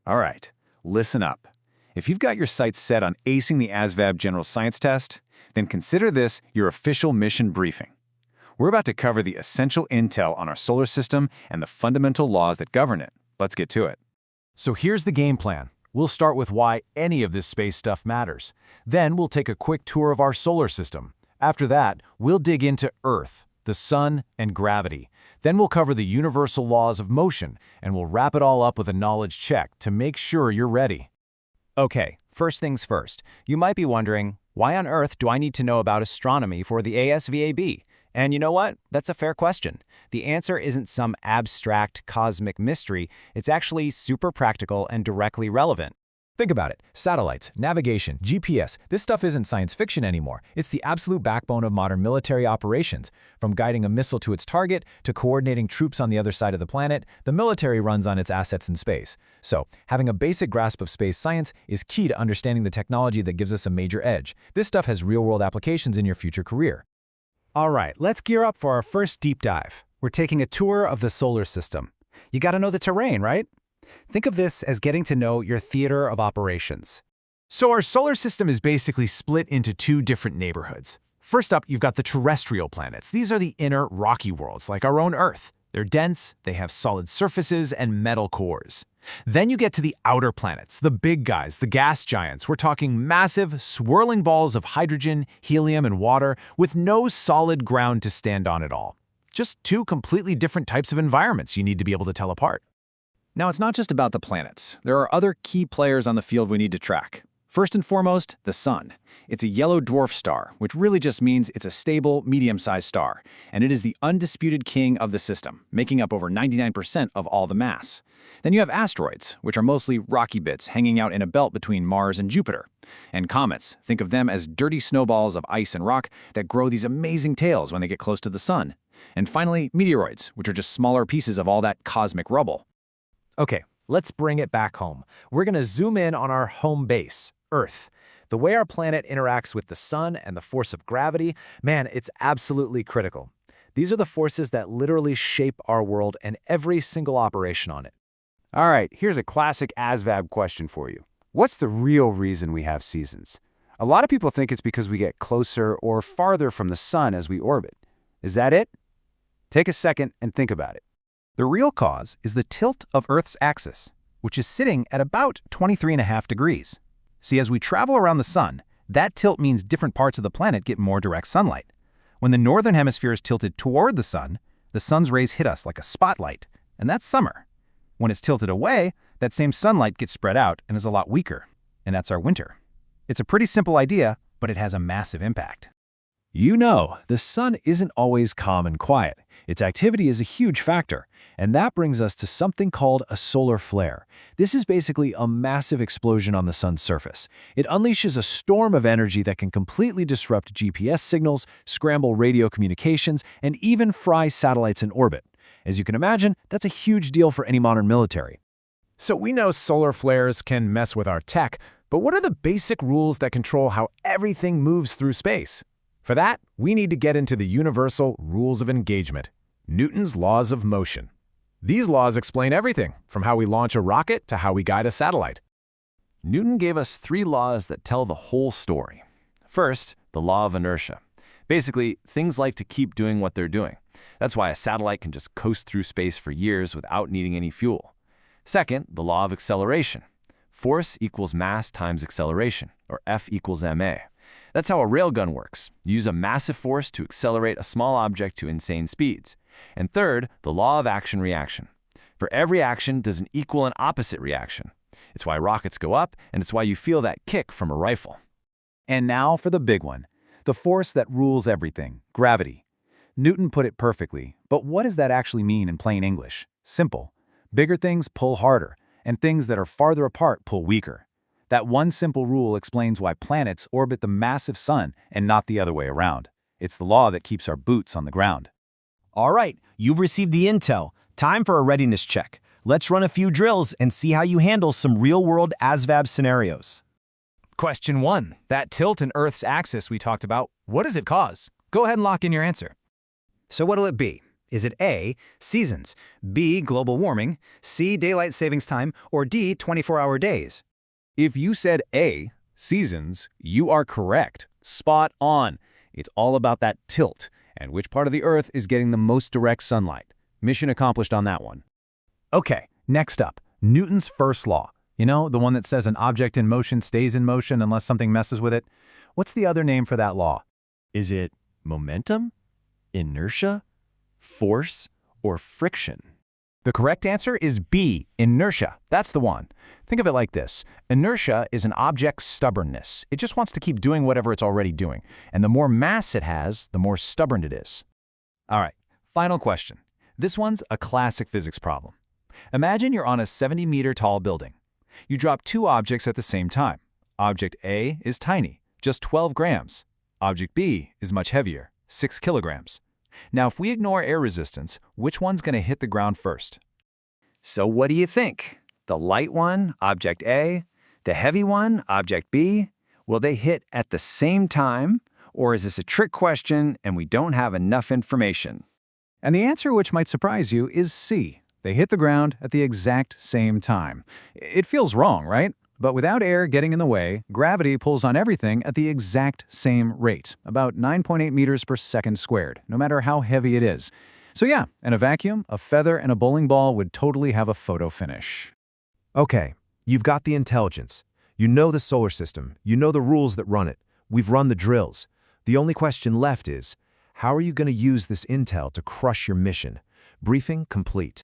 All right, listen up. If you've got your sights set on acing the ASVAB General Science Test, then consider this your official mission briefing. We're about to cover the essential intel on our solar system and the fundamental laws that govern it. Let's get to it. So here's the game plan. We'll start with why any of this space stuff matters. Then we'll take a quick tour of our solar system. After that, we'll dig into Earth, the Sun, and gravity. Then we'll cover the universal laws of motion, and we'll wrap it all up with a knowledge check to make sure you're ready. Okay, first things first. You might be wondering, why on earth do I need to know about astronomy for the ASVAB? And you know what? That's a fair question. The answer isn't some abstract cosmic mystery. It's actually super practical and directly relevant. Think about it. Satellites, navigation, GPS, this stuff isn't science fiction anymore. It's the absolute backbone of modern military operations. From guiding a missile to its target to coordinating troops on the other side of the planet, the military runs on its assets in space. So, having a basic grasp of space science is key to understanding the technology that gives us a major edge. This stuff has real-world applications in your future career. All right, let's gear up for our first deep dive. We're taking a tour of the solar system. You gotta know the terrain, right? Think of this as getting to know your theater of operations. So our solar system is basically split into two different neighborhoods. First up, you've got the terrestrial planets. These are the inner rocky worlds, like our own Earth. They're dense, they have solid surfaces and metal cores. Then you get to the outer planets, the big guys, the gas giants. We're talking massive, swirling balls of hydrogen, helium, and water with no solid ground to stand on at all. Just two completely different types of environments you need to be able to tell apart. Now, it's not just about the planets. There are other key players on the field we need to track. First and foremost, the Sun. It's a yellow dwarf star, which really just means it's a stable, medium-sized star, and it is the undisputed king of the system, making up over 99% of all the mass. Then you have asteroids, which are mostly rocky bits hanging out in a belt between Mars and Jupiter. And comets, think of them as dirty snowballs of ice and rock that grow these amazing tails when they get close to the Sun. And finally, meteoroids, which are just smaller pieces of all that cosmic rubble. Okay, let's bring it back home. We're going to zoom in on our home base, Earth. The way our planet interacts with the Sun and the force of gravity, man, it's absolutely critical. These are the forces that literally shape our world and every single operation on it. All right, here's a classic ASVAB question for you. What's the real reason we have seasons? A lot of people think it's because we get closer or farther from the Sun as we orbit. Is that it? Take a second and think about it. The real cause is the tilt of Earth's axis, which is sitting at about 23.5 degrees. See, as we travel around the Sun, that tilt means different parts of the planet get more direct sunlight. When the northern hemisphere is tilted toward the Sun's rays hit us like a spotlight, and that's summer. When it's tilted away, that same sunlight gets spread out and is a lot weaker, and that's our winter. It's a pretty simple idea, but it has a massive impact. You know, the Sun isn't always calm and quiet. Its activity is a huge factor, and that brings us to something called a solar flare. This is basically a massive explosion on the Sun's surface. It unleashes a storm of energy that can completely disrupt GPS signals, scramble radio communications, and even fry satellites in orbit. As you can imagine, that's a huge deal for any modern military. So we know solar flares can mess with our tech, but what are the basic rules that control how everything moves through space? For that, we need to get into the universal rules of engagement, Newton's laws of motion. These laws explain everything, from how we launch a rocket to how we guide a satellite. Newton gave us 3 laws that tell the whole story. First, the law of inertia. Basically, things like to keep doing what they're doing. That's why a satellite can just coast through space for years without needing any fuel. Second, the law of acceleration. Force equals mass times acceleration, or F equals ma. That's how a railgun works. You use a massive force to accelerate a small object to insane speeds. And third, the law of action-reaction. For every action does an equal and opposite reaction. It's why rockets go up, and it's why you feel that kick from a rifle. And now for the big one, the force that rules everything, gravity. Newton put it perfectly, but what does that actually mean in plain English? Simple. Bigger things pull harder, and things that are farther apart pull weaker. That one simple rule explains why planets orbit the massive Sun and not the other way around. It's the law that keeps our boots on the ground. All right, you've received the intel. Time for a readiness check. Let's run a few drills and see how you handle some real-world ASVAB scenarios. Question 1. That tilt in Earth's axis we talked about, what does it cause? Go ahead and lock in your answer. So what'll it be? Is it A, seasons, B, global warming, C, daylight savings time, or D, 24-hour days? If you said A, seasons, you are correct. Spot on. It's all about that tilt and which part of the Earth is getting the most direct sunlight. Mission accomplished on that one. Okay, next up, Newton's first law. You know, the one that says an object in motion stays in motion unless something messes with it? What's the other name for that law? Is it momentum, inertia, force, or friction? The correct answer is B, inertia. That's the one. Think of it like this. Inertia is an object's stubbornness. It just wants to keep doing whatever it's already doing. And the more mass it has, the more stubborn it is. All right, final question. This one's a classic physics problem. Imagine you're on a 70-meter tall building. You drop two objects at the same time. Object A is tiny, just 12 grams. Object B is much heavier, 6 kilograms. Now, if we ignore air resistance, which one's going to hit the ground first? So what do you think? The light one, object A, the heavy one, object B? Will they hit at the same time, or is this a trick question and we don't have enough information? And the answer, which might surprise you, is C. They hit the ground at the exact same time. It feels wrong, right? But without air getting in the way, gravity pulls on everything at the exact same rate, about 9.8 meters per second squared, no matter how heavy it is. So yeah, in a vacuum, a feather and a bowling ball would totally have a photo finish. Okay, you've got the intelligence. You know the solar system. You know the rules that run it. We've run the drills. The only question left is, how are you going to use this intel to crush your mission? Briefing complete.